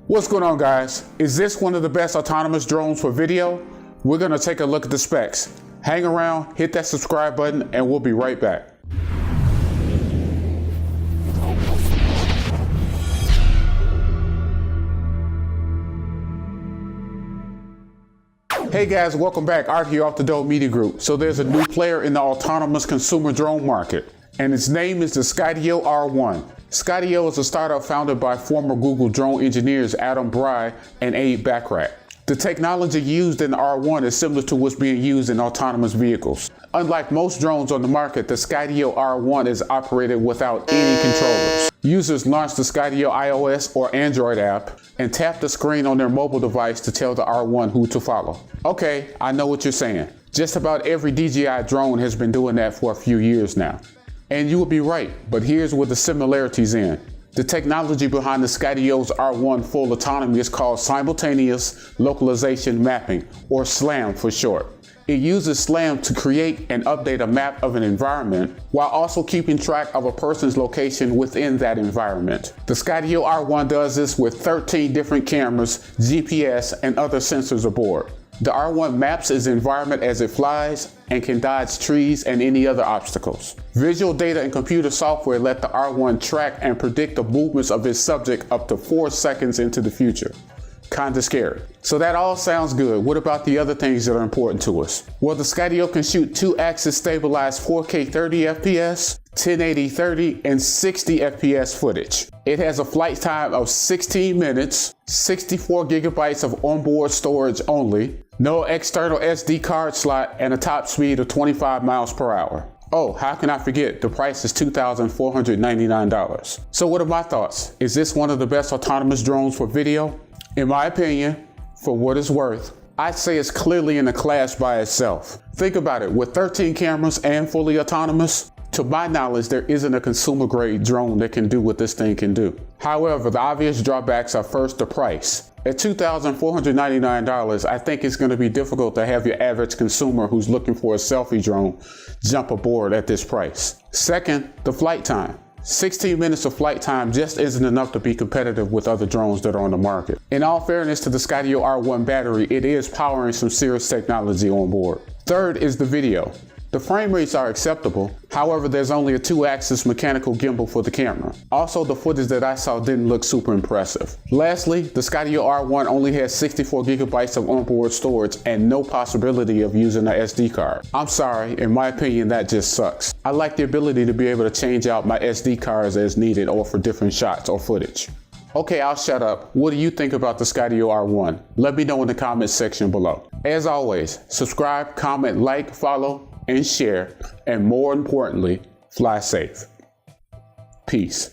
What's going on, guys? Is this one of the best autonomous drones for video? We're gonna take a look at the specs. Hang around, hit that subscribe button, and we'll be right back. Hey guys, welcome back. Art here off the Dole Media Group. So there's a new player in the autonomous consumer drone market, and its name is the Skydio R1. Skydio is a startup founded by former Google drone engineers Adam Bry and Abe Bachrach. The technology used in the R1 is similar to what's being used in autonomous vehicles. Unlike most drones on the market, the Skydio R1 is operated without any controllers. Users launch the Skydio iOS or Android app and tap the screen on their mobile device to tell the R1 who to follow. Okay, I know what you're saying. Just about every DJI drone has been doing that for a few years now. And you would be right, but here's where the similarities end. The technology behind the Skydio's R1 full autonomy is called Simultaneous Localization Mapping, or SLAM for short. It uses SLAM to create and update a map of an environment while also keeping track of a person's location within that environment. The Skydio R1 does this with 13 different cameras, GPS, and other sensors aboard. The R1 maps its environment as it flies and can dodge trees and any other obstacles. Visual data and computer software let the R1 track and predict the movements of its subject up to 4 seconds into the future. Kinda scary. So that all sounds good. What about the other things that are important to us? Well, the Skydio can shoot 2-axis stabilized 4K 30 FPS, 1080 30, and 60 FPS footage. It has a flight time of 16 minutes, 64 gigabytes of onboard storage only, no external SD card slot, and a top speed of 25 miles per hour. Oh, how can I forget? The price is $2,499. So what are my thoughts? Is this one of the best autonomous drones for video? In my opinion, for what it's worth, I'd say it's clearly in a class by itself. Think about it, with 13 cameras and fully autonomous, to my knowledge, there isn't a consumer grade drone that can do what this thing can do. However, the obvious drawbacks are first the price. At $2,499, I think it's going to be difficult to have your average consumer who's looking for a selfie drone jump aboard at this price. Second, the flight time. 16 minutes of flight time just isn't enough to be competitive with other drones that are on the market. In all fairness to the Skydio R1 battery, it is powering some serious technology on board. Third is the video. The frame rates are acceptable, however there's only a 2-axis mechanical gimbal for the camera. Also, the footage that I saw didn't look super impressive. Lastly, the Skydio R1 only has 64 gigabytes of onboard storage and no possibility of using an SD card. I'm sorry, in my opinion that just sucks. I like the ability to be able to change out my SD cards as needed or for different shots or footage. Okay, I'll shut up. What do you think about the Skydio R1? Let me know in the comments section below. As always, subscribe, comment, like, follow, and share, and more importantly, fly safe. Peace.